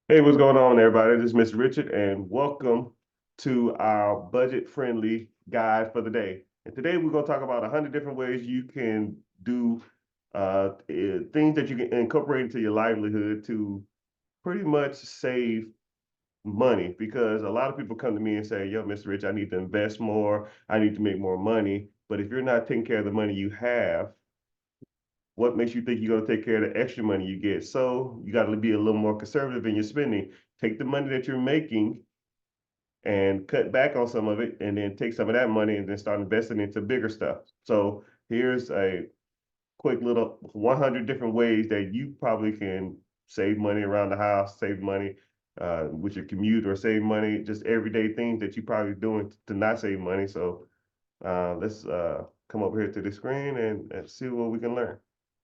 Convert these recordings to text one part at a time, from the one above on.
Hey, what's going on, everybody? This is Mr. Richard, and welcome to our budget-friendly guide for the day. And today we're going to talk about 100 different ways you can do things that you can incorporate into your livelihood to pretty much save money. Because a lot of people come to me and say, "Yo, Mr. Rich, I need to invest more. I need to make more money." But if you're not taking care of the money you have, what makes you think you're going to take care of the extra money you get? So you got to be a little more conservative in your spending. Take the money that you're making and cut back on some of it, and then take some of that money and then start investing into bigger stuff. So here's a quick little 100 different ways that you probably can save money around the house, save money with your commute, or save money, just everyday things that you probably doing to not save money. So let's come over here to the screen and see what we can learn,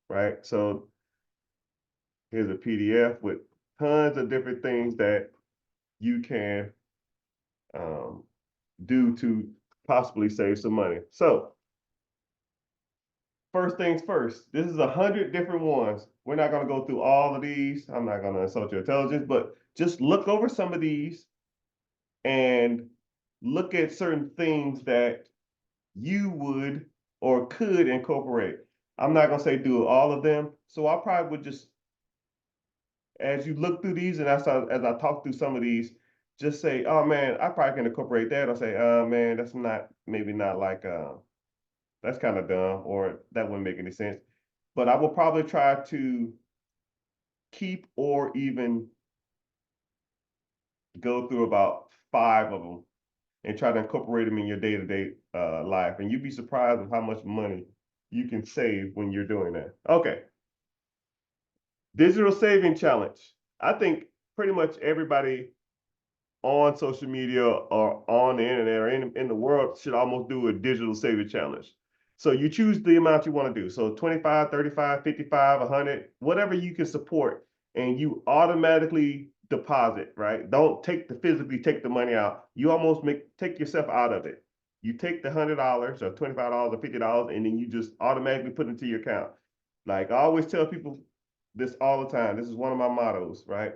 right? So here's a PDF with tons of different things that you can um, do to possibly save some money. So first things first, this is 100 different ones. We're not going to go through all of these. I'm not going to insult your intelligence, but just look over some of these and look at certain things that you would or could incorporate. I'm not going to say do all of them. So I probably would just, as you look through these and as I talk through some of these, just say, oh man, I probably can incorporate that. Or say, oh man, that's not, maybe not like, that's kind of dumb, or that wouldn't make any sense. But I will probably try to keep or even go through about five of them and try to incorporate them in your day-to-day life. And you'd be surprised of how much money you can save when you're doing that. Okay, digital saving challenge. I think pretty much everybody on social media or on the internet or in the world should almost do a digital saving challenge. So you choose the amount you want to do. So 25, 35, 55, 100, whatever you can support, and you automatically deposit, right? Don't physically take the money out. You almost take yourself out of it. You take the $100 or $25 or $50, and then you just automatically put it into your account. Like I always tell people this all the time. This is one of my mottos, right?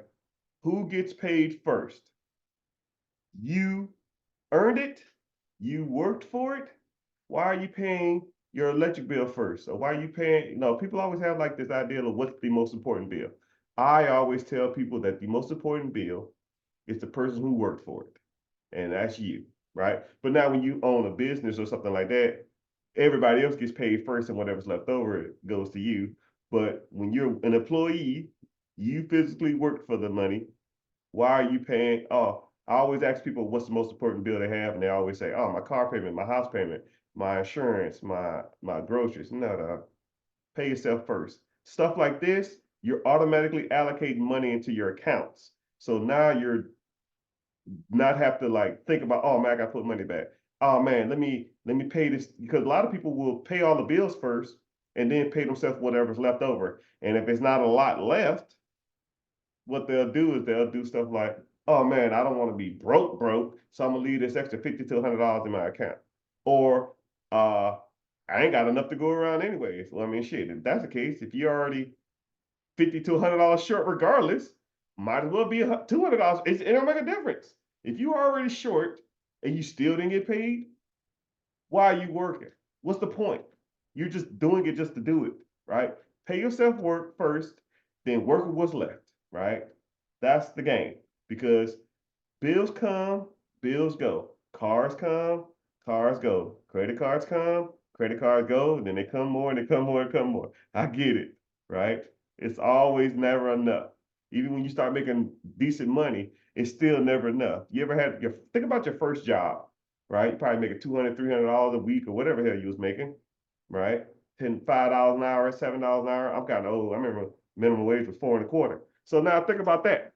Who gets paid first? You earned it, you worked for it. Why are you paying your electric bill first? Or why are you paying? People always have like this idea of what's the most important bill. I always tell people that the most important bill is the person who worked for it, and that's you, right? But now when you own a business or something like that, everybody else gets paid first, and whatever's left over goes to you. But when you're an employee, you physically worked for the money. Why are you paying? Oh, I always ask people what's the most important bill they have, and they always say, "Oh, my car payment, my house payment, my insurance, my groceries." No, no, pay yourself first. Stuff like this, you're automatically allocating money into your accounts. So now you're not have to like think about, oh man, I got to put money back. Oh man, let me pay this, because a lot of people will pay all the bills first and then pay themselves whatever's left over. And if it's not a lot left, what they'll do is they'll do stuff like, oh man, I don't want to be broke, so I'm gonna leave this extra 50 to $100 in my account. Or I ain't got enough to go around anyways. Well, I mean, shit, if that's the case, if you're already 50 to $100 short regardless, might as well be $200. It don't make a difference. If you're already short and you still didn't get paid, why are you working? What's the point? You're just doing it just to do it, right? Pay yourself work first, then work with what's left, right? That's the game, because bills come, bills go. Cars come, cars go. Credit cards come, credit cards go. And then they come more and they come more and come more. I get it, right? It's always never enough. Even when you start making decent money, it's still never enough. You ever had think about your first job, right? You probably making $200, $300 a week or whatever hell you was making, right? $5 an hour, $7 an hour. I'm kind of old. I remember minimum wage was 4 and a quarter. So now think about that,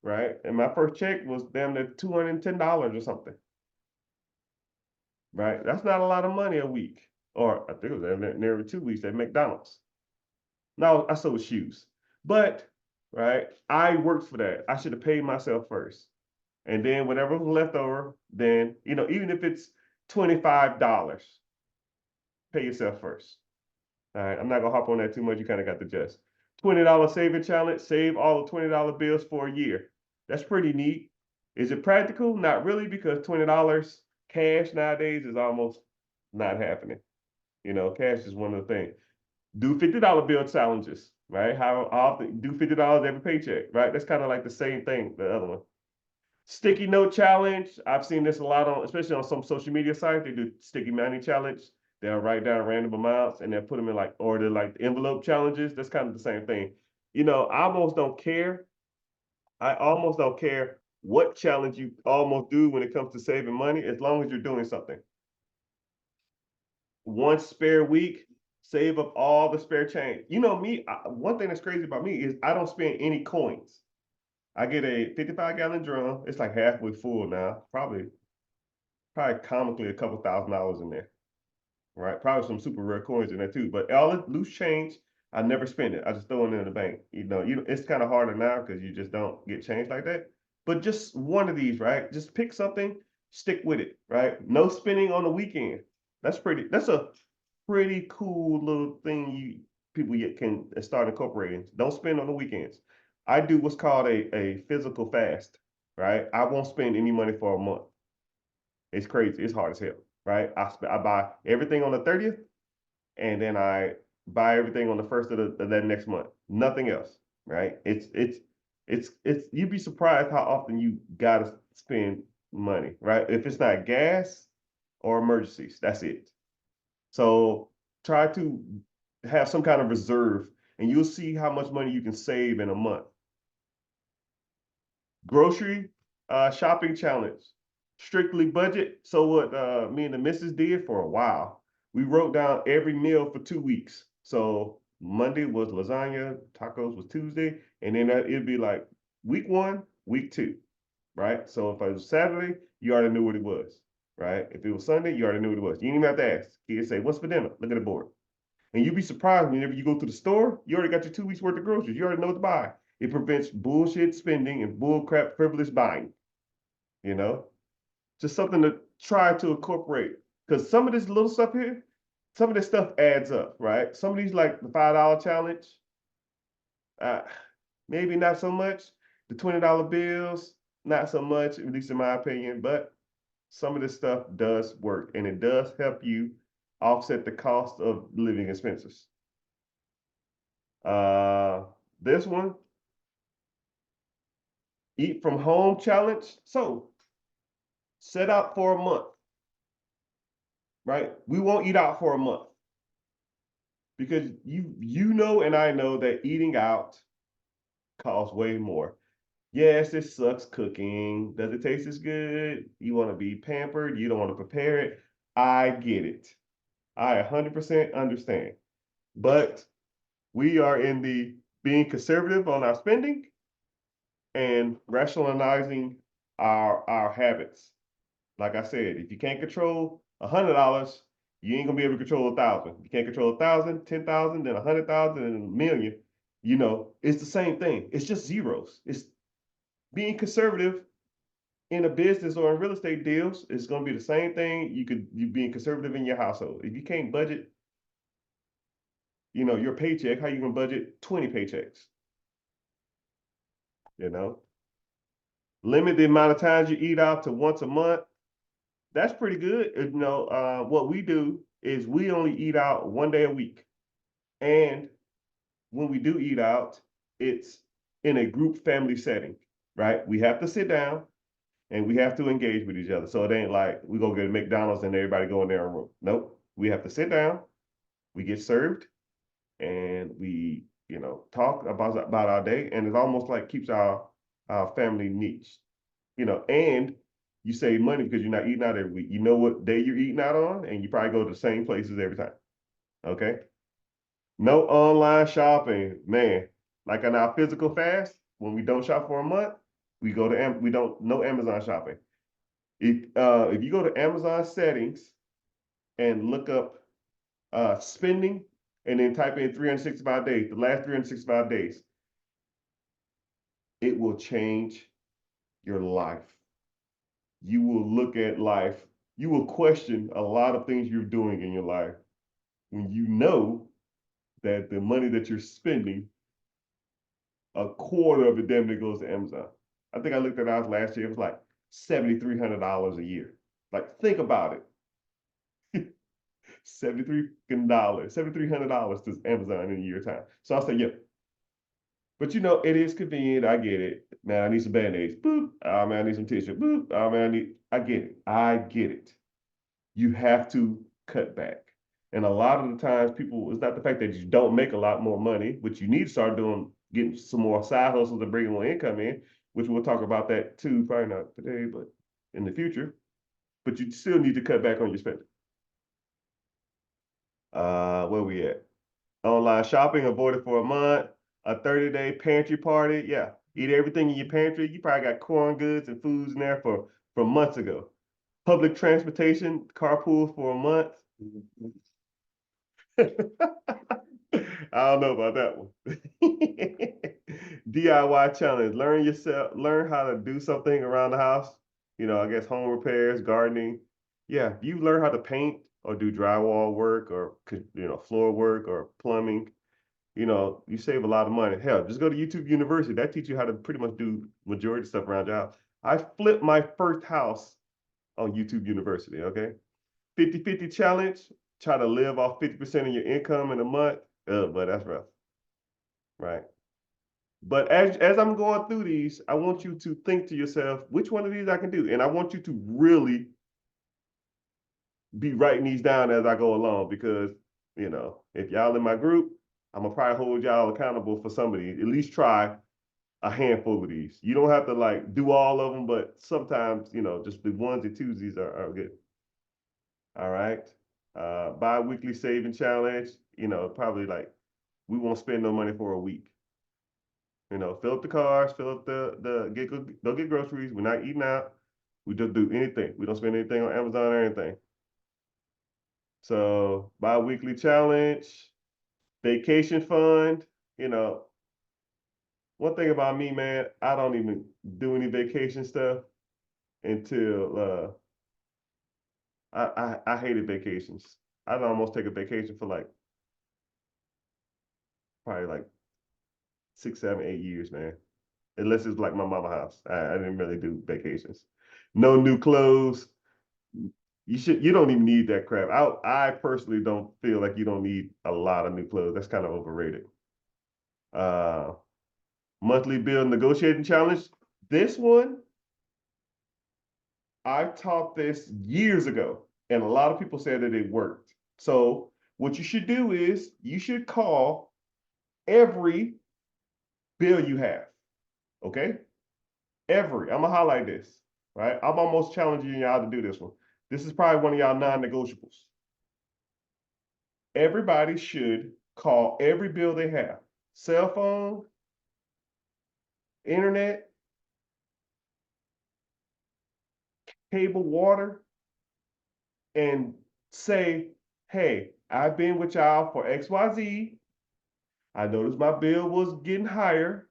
right? And my first check was damn near $210 or something, right? That's not a lot of money a week, or I think it was nearly 2 weeks at McDonald's. No, I sold shoes, but right, I worked for that. I should have paid myself first, and then whatever was left over, then even if it's $25, pay yourself first. All right, I'm not gonna hop on that too much. You kind of got the gist. $20 saving challenge. Save all the $20 bills for a year. That's pretty neat. Is it practical? Not really, because $20 cash nowadays is almost not happening. Cash is one of the things. Do $50 bill challenges, right? How often do $50 every paycheck, right? That's kind of like the same thing, the other one. Sticky note challenge. I've seen this a lot on, especially on some social media sites. They do sticky money challenge. They'll write down random amounts and they'll put them in like, or they're like envelope challenges. That's kind of the same thing. I almost don't care. I almost don't care what challenge you almost do when it comes to saving money, as long as you're doing something. One spare week, save up all the spare change. Me, one thing that's crazy about me is I don't spend any coins. I get a 55-gallon drum. It's like halfway full now. Probably comically a couple $1,000s in there, right? Probably some super rare coins in there too. But all the loose change, I never spend it. I just throw it in the bank. It's kind of harder now because you just don't get change like that. But just one of these, right? Just pick something, stick with it, right? No spending on the weekend. That's a pretty cool little thing people can start incorporating. Don't spend on the weekends. I do what's called a physical fast, right? I won't spend any money for a month. It's crazy. It's hard as hell, right? I buy everything on the 30th, and then I buy everything on the first of that next month. Nothing else, right? It's you'd be surprised how often you gotta spend money, right? If it's not gas or emergencies, that's it. So try to have some kind of reserve, and you'll see how much money you can save in a month. Grocery shopping challenge, strictly budget. So what me and the missus did for a while, we wrote down every meal for 2 weeks. So Monday was lasagna, tacos was Tuesday, and then it'd be like week one, week two, right? So if it was Saturday, you already knew what it was, right? If it was Sunday, you already knew what it was. You didn't even have to ask. Kids say, "What's for dinner?" Look at the board. And you'd be surprised whenever you go to the store, you already got your 2 weeks worth of groceries. You already know what to buy. It prevents bullshit spending and bullcrap frivolous buying, you know? Just something to try to incorporate. Because some of this little stuff here, some of this stuff adds up, right? Some of these, like the $5 challenge, uh, maybe not so much. The $20 bills, not so much, at least in my opinion. But some of this stuff does work, and it does help you offset the cost of living expenses. Uh, this one, eat from home challenge. So set out for a month, right? We won't eat out for a month because you know and I know that eating out costs way more. Yes, it sucks cooking. Does it taste as good? You want to be pampered. You don't want to prepare it. I get it. I 100% understand. But we are in the being conservative on our spending and rationalizing our habits. Like I said, if you can't control $100, you ain't gonna be able to control 1,000. You can't control 1,000, 10,000, then 100,000, and a million. It's the same thing. It's just zeros. It's being conservative in a business or in real estate deals. It's gonna be the same thing. You being conservative in your household. If you can't budget, your paycheck, how you gonna budget 20 paychecks? You know, limit the amount of times you eat out to once a month. That's pretty good. What we do is we only eat out one day a week. And when we do eat out, it's in a group family setting, right? We have to sit down and we have to engage with each other. So it ain't like we go get a McDonald's and everybody go in their room. Nope. We have to sit down, we get served, and we, talk about our day. And it's almost like keeps our family niche, and you save money because you're not eating out every week. You know what day you're eating out on, and you probably go to the same places every time. Okay. No online shopping, man. Like in our physical fast, when we don't shop for a month, we don't no Amazon shopping. If you go to Amazon settings and look up spending and then type in 365 days, the last 365 days, it will change your life. You will look at life, you will question a lot of things you're doing in your life when you know that the money that you're spending, a quarter of it damn near goes to Amazon. I think I looked at ours last year. It was like $7,300 a year. Like, think about it. $7,300 to Amazon in a year time. So I said, yeah. But it is convenient. I get it. Man, I need some band-aids. Boop. Oh man, I need some tissue. Boop. Oh man, I get it. I get it. You have to cut back. And a lot of the times people, it's not the fact that you don't make a lot more money, which you need to start doing, getting some more side hustles and bringing more income in, which we'll talk about that too, probably not today, but in the future. But you still need to cut back on your spending. Where we at? Online shopping, avoid it for a month. A 30-day pantry party. Yeah. Eat everything in your pantry. You probably got corn goods and foods in there from months ago. Public transportation, carpool for a month. I don't know about that one. DIY challenge. Learn how to do something around the house. I guess home repairs, gardening. Yeah, you learn how to paint or do drywall work or floor work or plumbing. You save a lot of money. Hell, just go to YouTube University. That teaches you how to pretty much do majority of stuff around your house. I flipped my first house on YouTube University, okay? 50-50 challenge. Try to live off 50% of your income in a month. But that's rough, right? But as I'm going through these, I want you to think to yourself, which one of these I can do? And I want you to really be writing these down as I go along because, if y'all in my group, I'm gonna probably hold y'all accountable for some of these. At least try a handful of these. You don't have to like do all of them, but sometimes, just the ones and twosies are good. All right. Bi-weekly saving challenge, probably like we won't spend no money for a week. Fill up the cars, fill up go get groceries. We're not eating out. We don't do anything. We don't spend anything on Amazon or anything. So bi-weekly challenge, vacation fund, you know, one thing about me, man, I don't even do any vacation stuff until I hated vacations. I'd almost take a vacation for like probably like 6, 7, 8 years, man. Unless it's like my mama house. I didn't really do vacations. No new clothes. You don't even need that crap. I personally don't feel like you don't need a lot of new clothes. That's kind of overrated. Uh Monthly bill negotiating challenge. This one, I taught this years ago, and a lot of people said that it worked. So what you should do is you should call every bill you have. Okay? I'm gonna highlight this, right? I'm almost challenging y'all to do this one. This is probably one of y'all non-negotiables. Everybody should call every bill they have. Cell phone, internet, cable, water, and say, hey, I've been with y'all for XYZ. I noticed my bill was getting higher.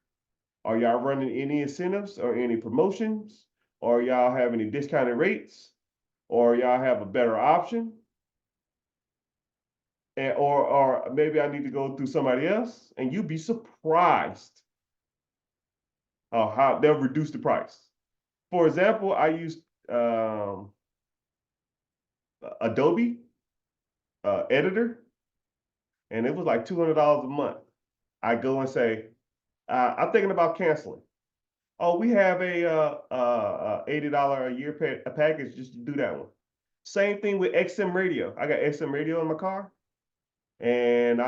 Are y'all running any incentives or any promotions? Or y'all have any discounted rates? Or y'all have a better option? Or maybe I need to go through somebody else, and you'd be surprised how they'll reduce the price. For example, I used Adobe Editor, and it was like $200 a month. I go and say, I'm thinking about canceling. Oh, we have a $80 a year a package just to do that one. Same thing with XM radio. I got XM radio in my car, and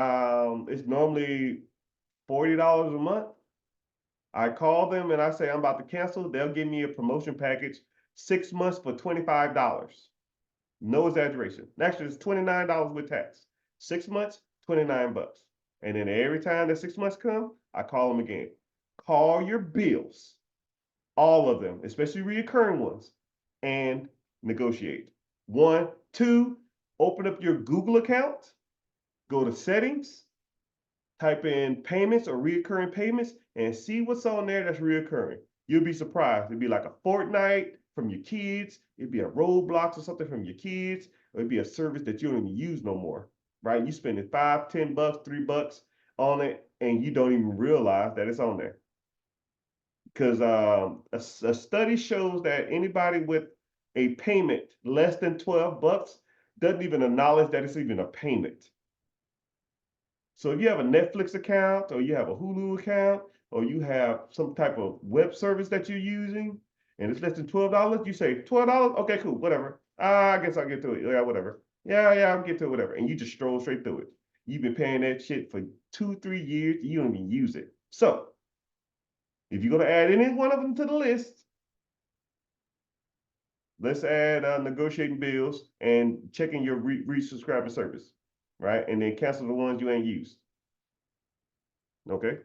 it's normally $40 a month. I call them and I say I'm about to cancel. They'll give me a promotion package, 6 months for $25. No exaggeration. Actually, it's $29 with tax. 6 months, 29 bucks. And then every time that 6 months come, I call them again. Call your bills, all of them, especially recurring ones, and negotiate. 1, 2, open up your Google account, go to settings, type in payments or reoccurring payments, and see what's on there that's reoccurring. You'll be surprised. It'd be like a Fortnite from your kids. It'd be a Roblox or something from your kids. Or it'd be a service that you don't even use no more, right? You spending $5, $10, $3 on it, and you don't even realize that it's on there. because a study shows that anybody with a payment less than $12 doesn't even acknowledge that it's even a payment. So if you have a Netflix account or you have a Hulu account or you have some type of web service that you're using and it's less than $12, you say $12? Okay, cool, whatever. I guess I'll get to it. Yeah, whatever. Yeah, I'll get to it, whatever. And you just stroll straight through it. You've been paying that shit for 2, 3 years, you don't even use it. So if you're gonna add any one of them to the list, let's add negotiating bills and checking your resubscribing service, right? And then cancel the ones you ain't used. Okay.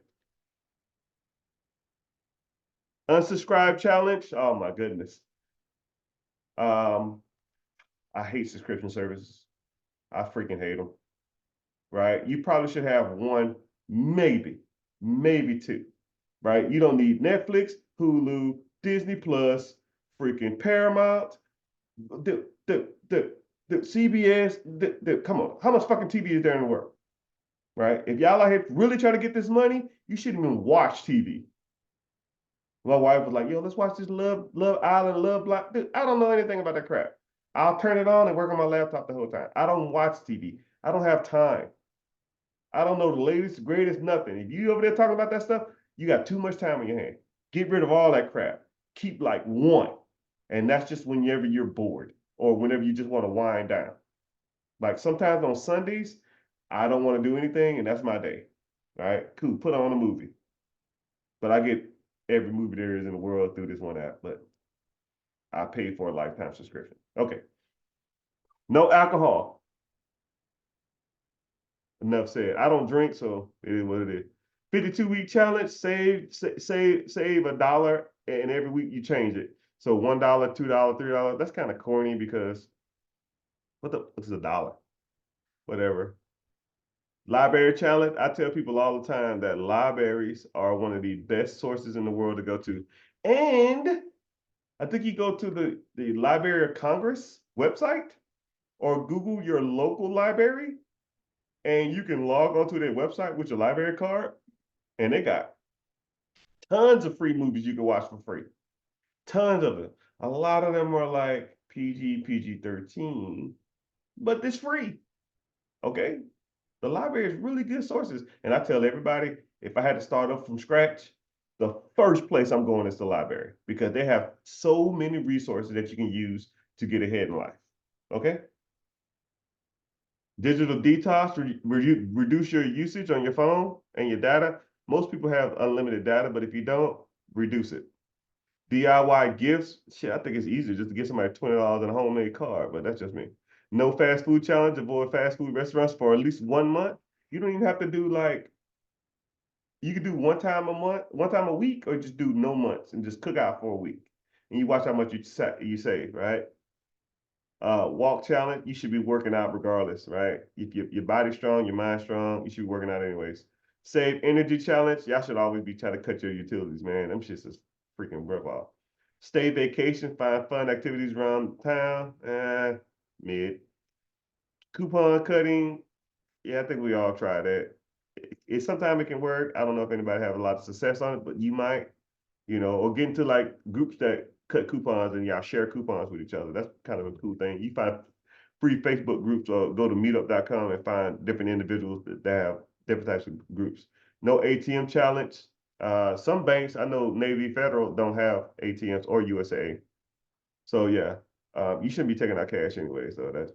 Unsubscribe challenge. Oh my goodness. Um, I hate subscription services. I freaking hate them. Right? You probably should have one, maybe two. Right? You don't need Netflix, Hulu, Disney Plus, freaking Paramount, the CBS. Come on, how much fucking TV is there in the world? Right? If y'all out here really trying to get this money, you shouldn't even watch TV. My wife was like, "Yo, let's watch this Love Island, Love Block." Dude, I don't know anything about that crap. I'll turn it on and work on my laptop the whole time. I don't watch TV. I don't have time. I don't know the latest, greatest, nothing. If you over there talking about that stuff, you got too much time on your hand. Get rid of all that crap. Keep like one. And that's just whenever you're bored or whenever you just want to wind down. Like sometimes on Sundays, I don't want to do anything and that's my day. All right, cool. Put on a movie. But I get every movie there is in the world through this one app. But I paid for a lifetime subscription. Okay. No alcohol. Enough said. I don't drink, so it is what it is. 52-week challenge. Save $1, and every week you change it. So $1, $2, $3. That's kind of corny because what's a dollar? Whatever. Library challenge. I tell people all the time that libraries are one of the best sources in the world to go to. And I think you go to the Library of Congress website or Google your local library and you can log onto their website with your library card and they got tons of free movies you can watch for free. Tons of them. A lot of them are like PG 13, but it's free. Okay. The library is really good sources. And I tell everybody if I had to start up from scratch, the first place I'm going is the library because they have so many resources that you can use to get ahead in life. Okay. Digital detox, reduce your usage on your phone and your data. Most people have unlimited data, but if you don't, reduce it. DIY gifts, shit, I think it's easier just to get somebody $20 and a homemade card, but that's just me. No fast food challenge, avoid fast food restaurants for at least 1 month. You don't even have to do like, you can do one time a month, one time a week, or just do no months and just cook out for a week. And you watch how much you save, right? Walk challenge, you should be working out regardless, right? If your body's strong, your mind's strong, you should be working out anyways. Save energy challenge, y'all should always be trying to cut your utilities, man. Them shit's just freaking rip off. Stay vacation, find fun activities around town, mid. Coupon cutting, yeah, I think we all try that. Sometimes it can work. I don't know if anybody have a lot of success on it, but you might, or get into like groups that cut coupons and y'all share coupons with each other. That's kind of a cool thing. You find free Facebook groups or go to meetup.com and find different individuals that have different types of groups. No ATM challenge. Some banks, I know Navy Federal don't have ATMs or USA. So yeah, you shouldn't be taking out cash anyway. So that's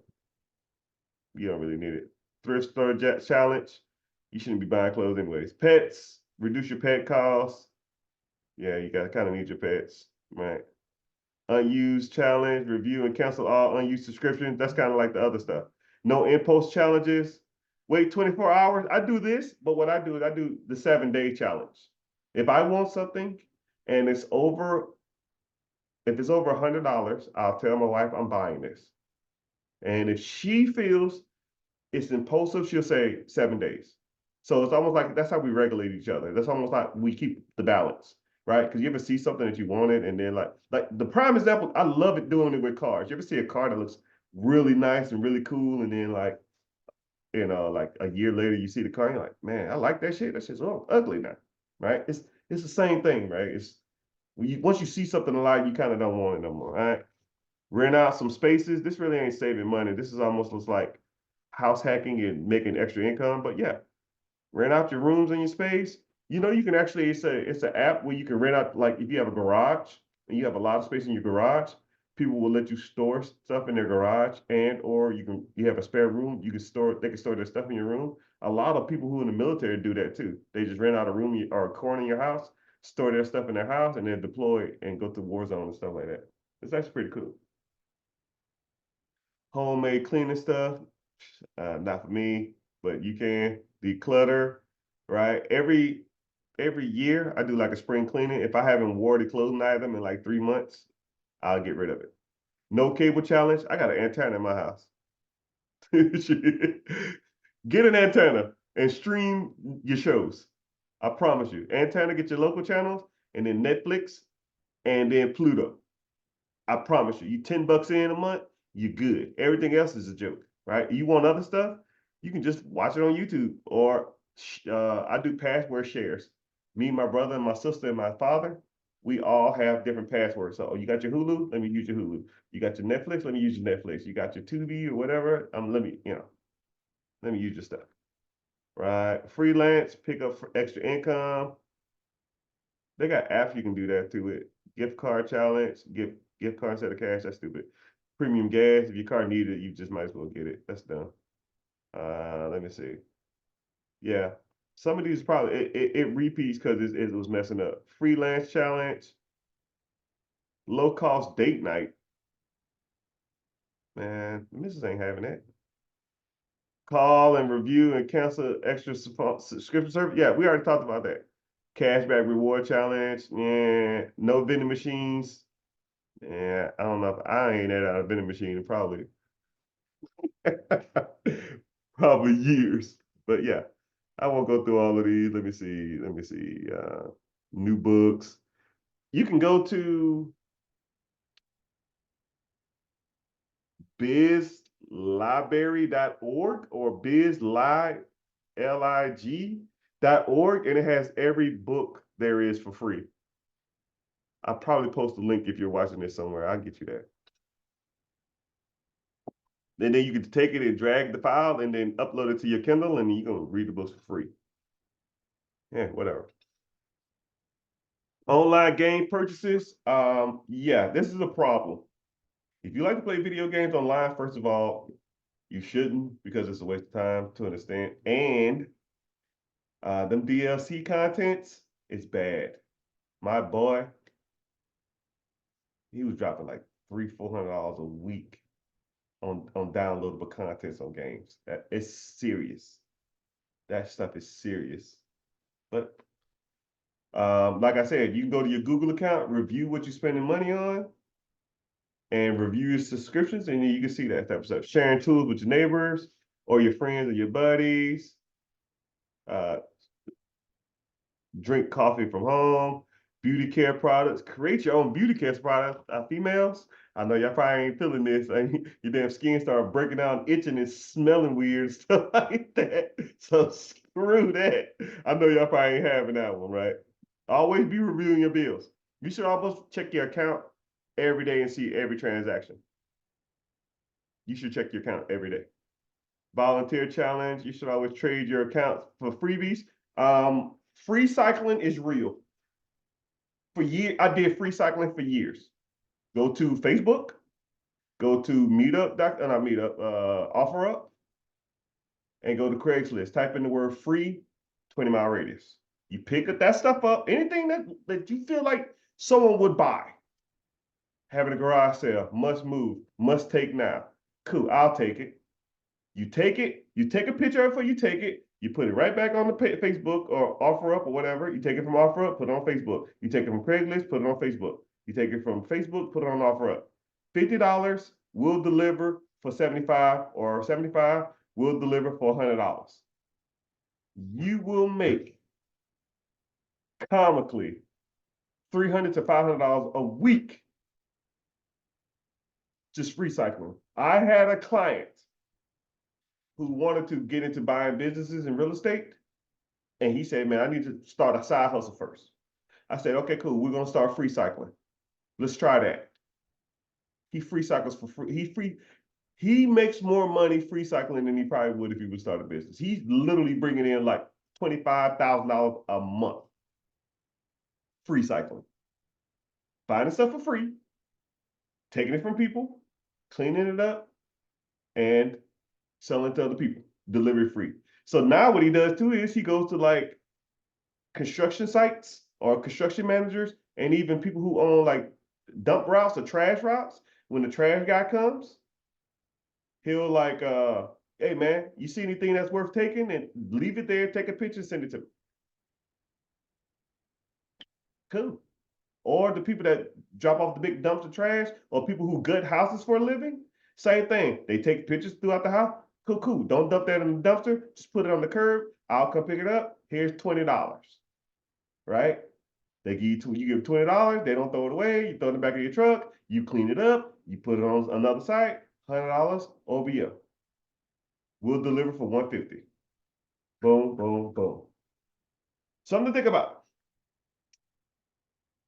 you don't really need it. Thrift store challenge. You shouldn't be buying clothes anyways. Pets, reduce your pet costs. Yeah, you got kind of need your pets, right? Unused challenge, review and cancel all unused subscriptions. That's kind of like the other stuff. No impulse challenges. Wait 24 hours. I do this, but what I do is I do the 7-day challenge. If I want something and if it's over $100, I'll tell my wife I'm buying this. And if she feels it's impulsive, she'll say 7 days. So it's almost like that's how we regulate each other. That's almost like we keep the balance, right? Because you ever see something that you wanted, and then like the prime example, I love it doing it with cars. You ever see a car that looks really nice and really cool, and then like like a year later you see the car, and you're like, man, I like that shit. That shit's ugly now, right? It's the same thing, right? Once you see something a lot, you kind of don't want it no more. All right. Rent out some spaces. This really ain't saving money. This is almost looks like house hacking and making extra income. But yeah, rent out your rooms and your space. You know, you can actually it's an app where you can rent out, like if you have a garage and you have a lot of space in your garage, people will let you store stuff in their garage, and or you have a spare room, they can store their stuff in your room. A lot of people who are in the military do that too. They just rent out a room or a corner in your house, store their stuff in their house, and then deploy and go to war zone and stuff like that. It's actually pretty cool. Homemade cleaning stuff, not for me, but you can declutter, right? Every year I do like a spring cleaning. If I haven't wore the clothing item in like 3 months, I'll get rid of it. No cable challenge. I got an antenna in my house. Get an antenna and stream your shows. I promise you. Antenna, get your local channels, and then Netflix, and then Pluto. I promise you. You $10 in a month, you're good. Everything else is a joke, right? You want other stuff? You can just watch it on YouTube, or I do password shares. Me, my brother, and my sister, and my father, we all have different passwords. So you got your Hulu, let me use your Hulu. You got your Netflix, let me use your Netflix. You got your Tubi or whatever, let me use your stuff. Right? Freelance, pick up for extra income. They got apps you can do that to it. Gift card challenge, gift card instead of cash. That's stupid. Premium gas. If your car needed it, you just might as well get it. That's dumb. Let me see. Yeah, some of these probably it repeats because it was messing up. Freelance challenge, low cost date night. Man, Mrs. ain't having that. Call and review and cancel extra subscription service. Yeah, we already talked about that. Cashback reward challenge. Yeah, no vending machines. Yeah, I don't know if I ain't at a vending machine in probably probably years. But yeah, I won't go through all of these. Let me see. Let me see. New books. You can go to bizlibrary.org or bizlig.org, and it has every book there is for free. I'll probably post a link if you're watching this somewhere. I'll get you that. And then you can take it and drag the file and then upload it to your Kindle, and you can read the books for free. Yeah, whatever. Online game purchases. Yeah, this is a problem. If you like to play video games online, first of all, you shouldn't, because it's a waste of time to understand. And them DLC contents is bad. My boy, he was dropping like $300-400 a week on downloadable contents on games. It's serious. That stuff is serious. But like I said, you can go to your Google account, review what you're spending money on, and review your subscriptions, and then you can see that type of stuff. Sharing tools with your neighbors or your friends or your buddies. Uh, Drink coffee from home. Beauty care products. Create your own beauty care products. Females, I know y'all probably ain't feeling this. Your damn skin start breaking down, itching, and smelling weird, stuff like that. So screw that. I know y'all probably ain't having that one, right? Always be reviewing your bills. You should almost check your account every day and see every transaction. You should check your account every day. Volunteer challenge. You should always trade your account for freebies. Free cycling is real. For years, I did free cycling for years. Go to Facebook, go to Meetup, not Meetup, OfferUp, and go to Craigslist. Type in the word free, 20-mile radius. You pick up that stuff up, anything that you feel like someone would buy. Having a garage sale, must move, must take now. Cool, I'll take it. You take it, you take a picture of it, you take it, you put it right back on the Facebook or OfferUp or whatever. You take it from OfferUp, put it on Facebook. You take it from Craigslist, put it on Facebook. You take it from Facebook, put it on OfferUp. $50 will deliver for 75, or 75 will deliver for $100. You will make comically $300 to $500 a week just recycling. I had a client who wanted to get into buying businesses in real estate. And he said, man, I need to start a side hustle first. I said, okay, cool. We're gonna start free cycling. Let's try that. He free cycles for free. He makes more money free cycling than he probably would if he would start a business. He's literally bringing in like $25,000 a month free cycling, finding stuff for free, taking it from people, cleaning it up, and selling to other people, delivery free. So now what he does too is he goes to like construction sites or construction managers and even people who own like dump routes or trash routes. When the trash guy comes, he'll like, hey man, you see anything that's worth taking? And leave it there, take a picture, send it to me. Cool. Or the people that drop off the big dumps of trash, or people who gut houses for a living, same thing. They take pictures throughout the house. Cool, cool. Don't dump that in the dumpster. Just put it on the curb. I'll come pick it up. Here's $20. Right? They give you give $20. They don't throw it away. You throw it in the back of your truck. You clean it up. You put it on another site. $100 OBO. We'll deliver for 150. Boom, boom, boom. Something to think about.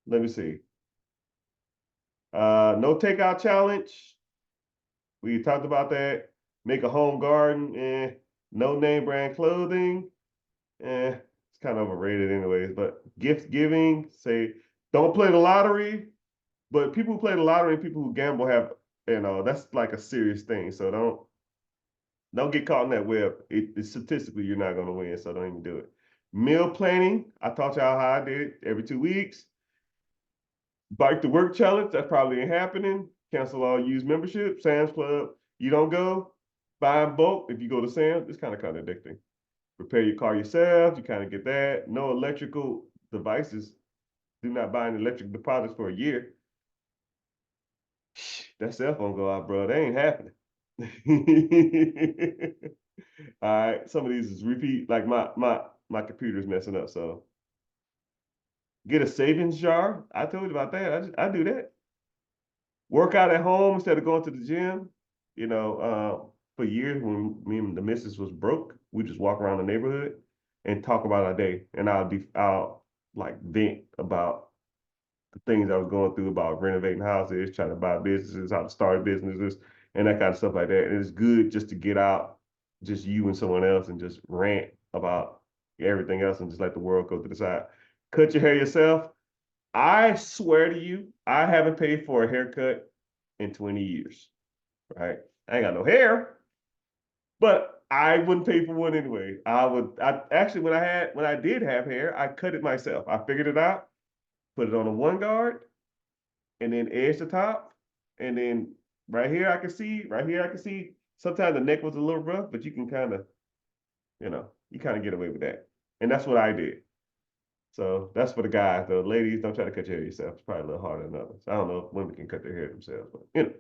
Let me see. No takeout challenge. We talked about that. Make a home garden. No name brand clothing. It's kind of overrated anyways. But gift giving. Say don't play the lottery. But people who play the lottery and people who gamble have, that's like a serious thing. So don't get caught in that web. Statistically, you're not going to win, so don't even do it. Meal planning. I taught y'all how I did it every 2 weeks. Bike to work challenge. That probably ain't happening. Cancel all used membership. Sam's Club. You don't go. Buy in bulk. If you go to Sam's, it's kind of contradicting. Repair your car yourself. You kind of get that. No electrical devices. Do not buy any electric deposits for a year. That cell phone go out, bro. That ain't happening. All right, some of these is repeat. Like my computer's messing up, so get a savings jar. I told you about that. I do that. Work out at home instead of going to the gym. For years when me and the missus was broke, we just walk around the neighborhood and talk about our day, and I'll like vent about the things I was going through about renovating houses, trying to buy businesses, how to start businesses, and that kind of stuff like that. And it's good just to get out, just you and someone else, and just rant about everything else and just let the world go to the side. Cut your hair yourself. I swear to you, I haven't paid for a haircut in 20 years, right? I ain't got no hair, but I wouldn't pay for one anyway. I actually, when I did have hair, I cut it myself. I figured it out, put it on a one guard, and then edge the top, and then right here I can see. Sometimes the neck was a little rough, but you can kind of, you kind of get away with that, and that's what I did. So that's for the guys. The ladies, don't try to cut your hair yourself. It's probably a little harder than others. I don't know if women can cut their hair themselves, but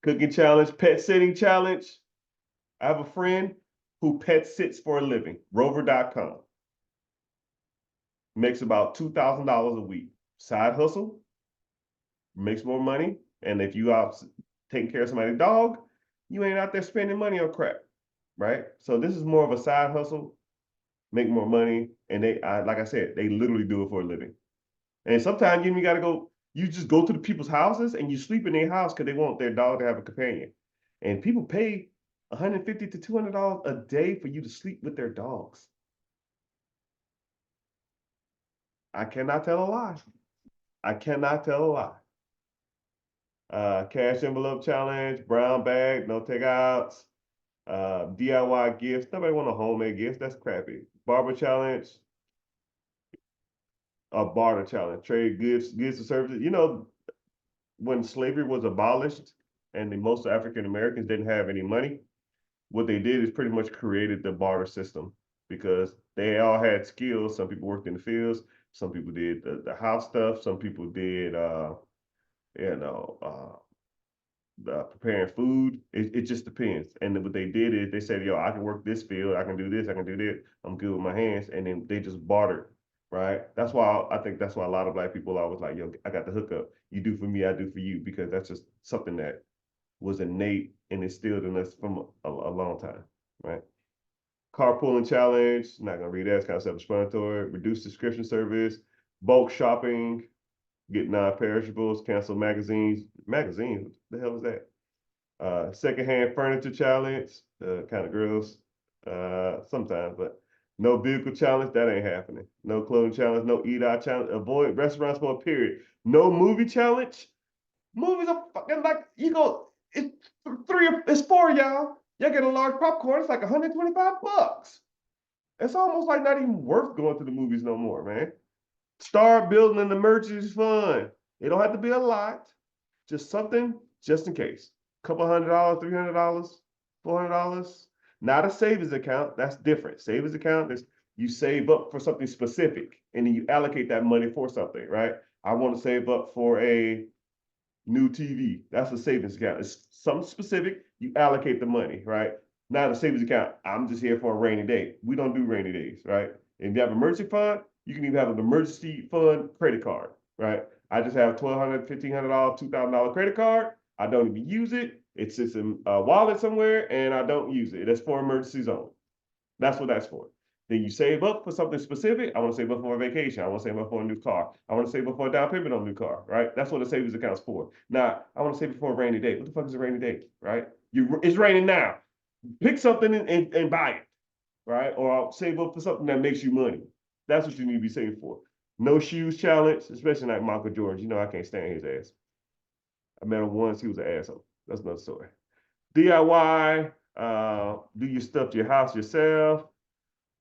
cooking challenge, pet sitting challenge. I have a friend who pet sits for a living. Rover.com makes about $2,000 a week. Side hustle, makes more money. And if you out taking care of somebody's dog, you ain't out there spending money on crap, right? So this is more of a side hustle, make more money, and like I said, they literally do it for a living. And sometimes you got to go. You just go to the people's houses and you sleep in their house because they want their dog to have a companion. And people pay $150 to $200 a day for you to sleep with their dogs. I cannot tell a lie. I cannot tell a lie. Cash envelope challenge, brown bag, no takeouts, DIY gifts. Nobody want a homemade gift. That's crappy. Barber challenge, a barter challenge, trade goods and services. When slavery was abolished and most African Americans didn't have any money, what they did is pretty much created the barter system because they all had skills. Some people worked in the fields, some people did the house stuff, some people did you know, preparing food. It just depends. And then what they did is they said, yo, I can work this field, I can do this, I can do that. I'm good with my hands. And then they just bartered, right? That's why I think that's why a lot of Black people are always like, yo, I got the hookup. You do for me, I do for you, because that's just something that was innate and instilled in us from a long time, right? Carpooling challenge, not gonna read that, it's kind of self-explanatory. Reduced subscription service. bulk shopping, get non-perishables, cancel magazines. Magazines, what the hell is that? Secondhand furniture challenge, kind of gross sometimes, but no vehicle challenge, that ain't happening. No clothing challenge, no eat out challenge, avoid restaurants for a period. No movie challenge. Movies are fucking like, you go, it's four of y'all. Y'all get a large popcorn, it's like $125. It's almost like not even worth going to the movies no more, man. Start building an emergency fund. It don't have to be a lot, just something just in case. Couple $100, $300, $400. Not a savings account. That's different. Savings account is you save up for something specific and then you allocate that money for something, right? I want to save up for a new TV. That's a savings account. It's something specific. You allocate the money, right? Not a savings account. I'm just here for a rainy day. We don't do rainy days, right? If you have an emergency fund, you can even have an emergency fund credit card, right? I just have $1,200, $1,500, $2,000 credit card. I don't even use it. It sits in a wallet somewhere, and I don't use it. That's for emergencies only. That's what that's for. Then you save up for something specific. I want to save up for a vacation. I want to save up for a new car. I want to save up for a down payment on a new car, right? That's what a savings account's for. Now, I want to save it for a rainy day. What the fuck is a rainy day, right? It's raining now. Pick something and buy it, right? Or I'll save up for something that makes you money. That's what you need to be saving for. No shoes challenge, especially like Michael Jordan. You know I can't stand his ass. I met him once. He was an asshole. That's another story. DIY, do your stuff to your house yourself.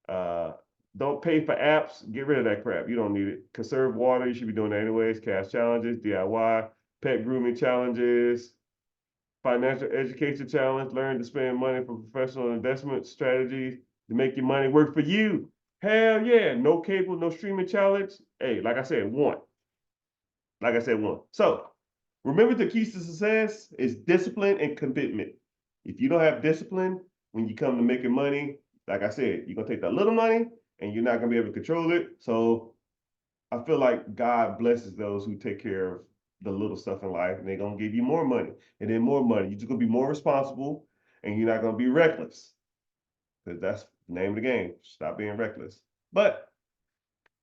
Uh, don't pay for apps. Get rid of that crap. You don't need it. Conserve water. You should be doing that anyways. Cash challenges, DIY, pet grooming challenges, financial education challenge. Learn to spend money for professional investment strategies to make your money work for you. Hell yeah. No cable, no streaming challenge. Hey, like I said, one. Like I said, one. So remember the keys to success is discipline and commitment. If you don't have discipline when you come to making money, like I said, you're gonna take that little money and you're not gonna be able to control it. So I feel like God blesses those who take care of the little stuff in life and they're gonna give you more money and then more money. You're just gonna be more responsible and you're not gonna be reckless. Because that's the name of the game. Stop being reckless. But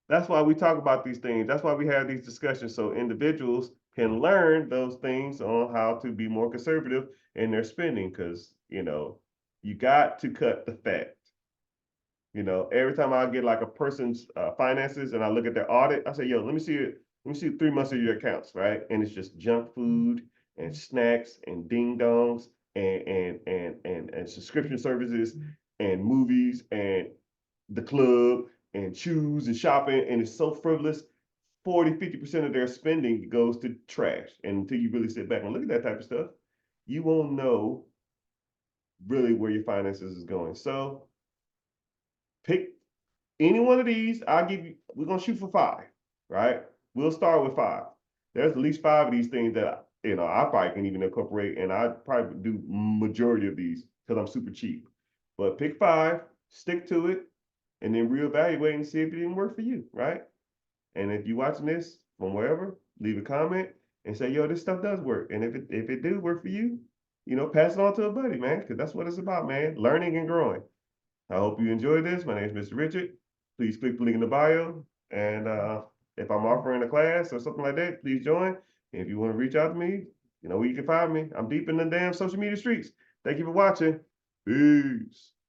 that's why we talk about these things. That's why we have these discussions so individuals can learn those things on how to be more conservative in their spending. Because, you got to cut the fat. Every time I get like a person's finances and I look at their audit, I say, yo, let me see it. Let me see 3 months of your accounts, right? And it's just junk food and snacks and ding dongs and subscription services and movies and the club and shoes and shopping, and it's so frivolous. 40-50% of their spending goes to trash. And until you really sit back and look at that type of stuff, you won't know really where your finances is going. So pick any one of these. We're gonna shoot for five, right? We'll start with five. There's at least five of these things that I probably can even incorporate, and I probably do majority of these because I'm super cheap. But pick five, stick to it, and then reevaluate and see if it didn't work for you, right? And if you're watching this from wherever, leave a comment and say, yo, this stuff does work. And if it do work for you, pass it on to a buddy, man, because that's what it's about, man. Learning and growing. I hope you enjoyed this. My name is Mr. Richard. Please click the link in the bio. And if I'm offering a class or something like that, please join. And if you want to reach out to me, you know where you can find me. I'm deep in the damn social media streets. Thank you for watching. Peace.